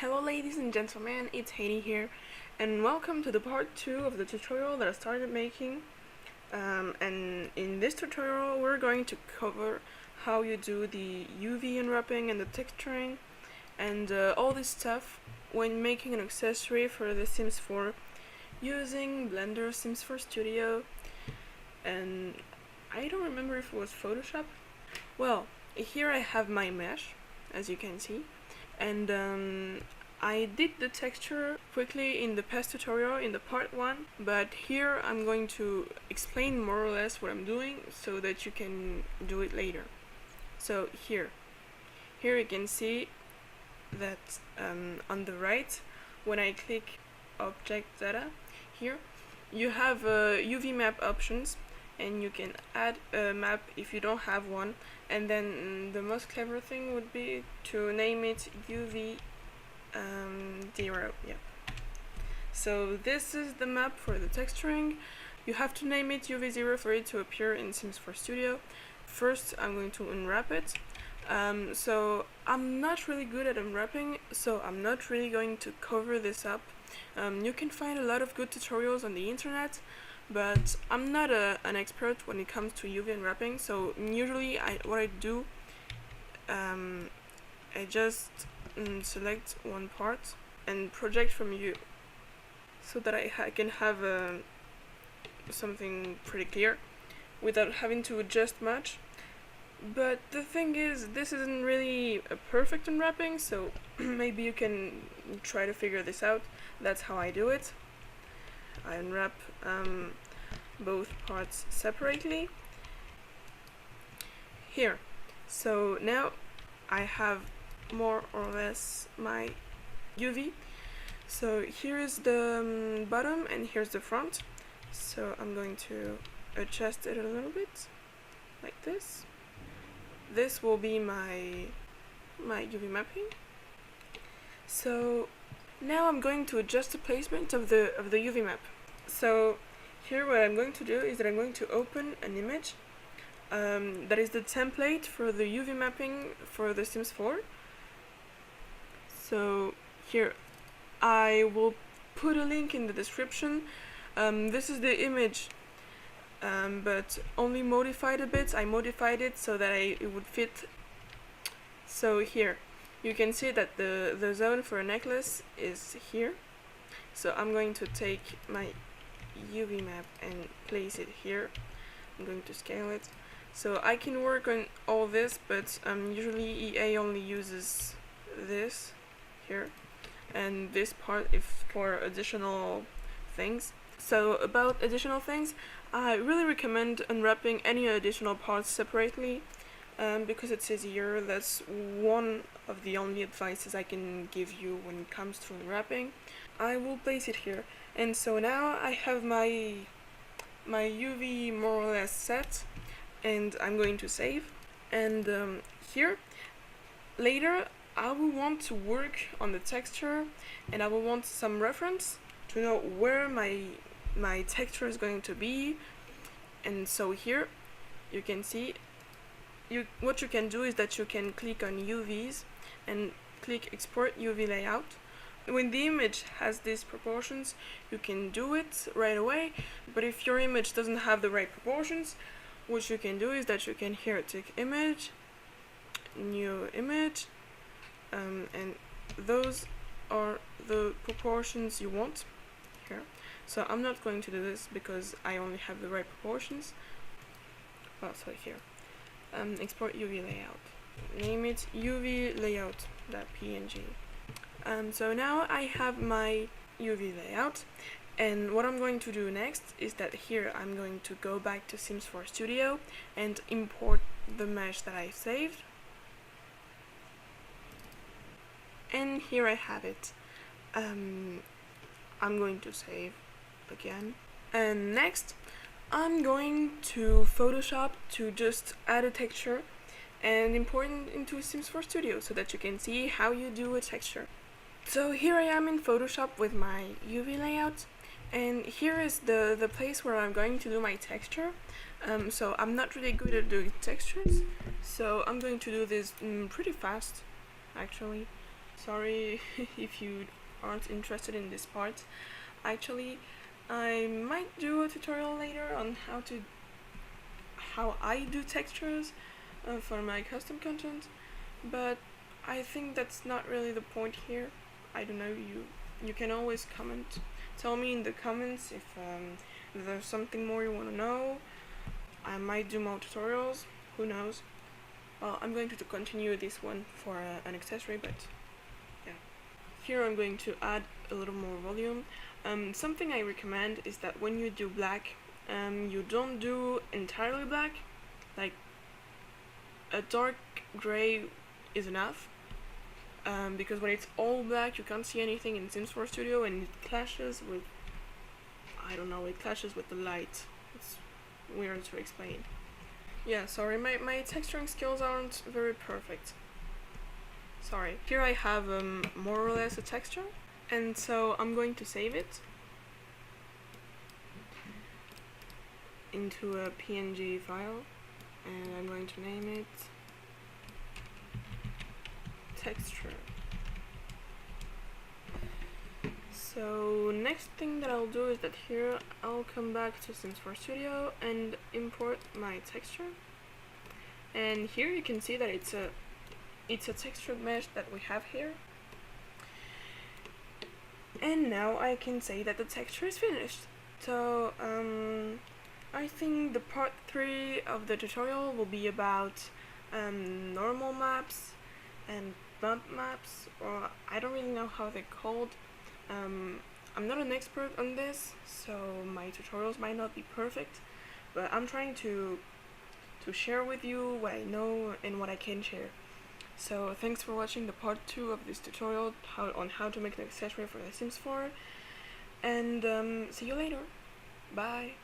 Hello ladies and gentlemen, it's Haiti here, and welcome to the part 2 of the tutorial that I started making. And in this tutorial we're going to cover how you do the UV unwrapping and the texturing and all this stuff when making an accessory for The Sims 4 using Blender, Sims 4 Studio, and I don't remember if it was Photoshop. Well, here I have my mesh, as you can see, and I did the texture quickly in the past tutorial in the part 1, but here I'm going to explain more or less what I'm doing so that you can do it later. So here you can see that on the right, when I click object data, here you have UV map options, and you can add a map if you don't have one, and then the most clever thing would be to name it UV 0. Yeah. So this is the map for the texturing. You have to name it UV 0 for it to appear in Sims 4 Studio. First I'm going to unwrap it. So I'm not really good at unwrapping, so I'm not really going to cover this up. You can find a lot of good tutorials on the internet, but I'm not an expert when it comes to UV unwrapping, so usually what I do, I just select one part and project from you so that I can have something pretty clear without having to adjust much. But the thing is, this isn't really a perfect unwrapping, so maybe you can try to figure this out. That's how I do it. I unwrap both parts separately. Here. So now I have more or less my UV. So here is the bottom and here's the front. So I'm going to adjust it a little bit, like this. This will be my UV mapping. So now I'm going to adjust the placement of the UV map. So here what I'm going to do is that I'm going to open an image that is the template for the UV mapping for The Sims 4. So here I will put a link in the description. This is the image, but only modified a bit. I modified it so that it would fit. So here you can see that the zone for a necklace is here. So I'm going to take my UV map and place it here. I'm going to scale it. So I can work on all this, but usually EA only uses this here, and this part is for additional things. So about additional things, I really recommend unwrapping any additional parts separately, because it's easier. That's one of the only advices I can give you when it comes to unwrapping. I will place it here, and so now I have my UV more or less set, and I'm going to save. And here later I will want to work on the texture, and I will want some reference to know where my texture is going to be. And so here you can see what you can do is that you can click on UVs and click export UV layout. When the image has these proportions, you can do it right away, but if your image doesn't have the right proportions, what you can do is that you can here take image, new image, and those are the proportions you want here. So I'm not going to do this because I only have the right proportions. Well, so here, export UV layout, name it UV layout.png. So now I have my UV layout, and what I'm going to do next is that here I'm going to go back to Sims 4 Studio and import the mesh that I saved. And here I have it. I'm going to save again. And next, I'm going to Photoshop to just add a texture and import it into Sims 4 Studio so that you can see how you do a texture. So here I am in Photoshop with my UV layout, and here is the place where I'm going to do my texture. So I'm not really good at doing textures, so I'm going to do this pretty fast actually. Sorry if you aren't interested in this part. Actually, I might do a tutorial later on how I do textures for my custom content, but I think that's not really the point here. I don't know, you can always tell me in the comments if there's something more you want to know. I might do more tutorials, who knows. Well, I'm going to continue this one for an accessory, but yeah. Here I'm going to add a little more volume. Something I recommend is that when you do black, you don't do entirely black. Like, a dark gray is enough, because when it's all black you can't see anything in Sims 4 Studio, and it clashes with, I don't know, it clashes with the light. It's weird to explain. Yeah, sorry, my texturing skills aren't very perfect. Sorry. Here I have more or less a texture, and so I'm going to save it into a PNG file, and I'm going to name it texture. So next thing that I'll do is that here I'll come back to Sims 4 Studio and import my texture, and here you can see that it's a textured mesh that we have here, and now I can say that the texture is finished. So I think the part 3 of the tutorial will be about normal maps and bump maps, or I don't really know how they're called. I'm not an expert on this, so my tutorials might not be perfect, but I'm trying to share with you what I know and what I can share. So thanks for watching the part 2 of this tutorial on how to make an accessory for The Sims 4, and see you later. Bye.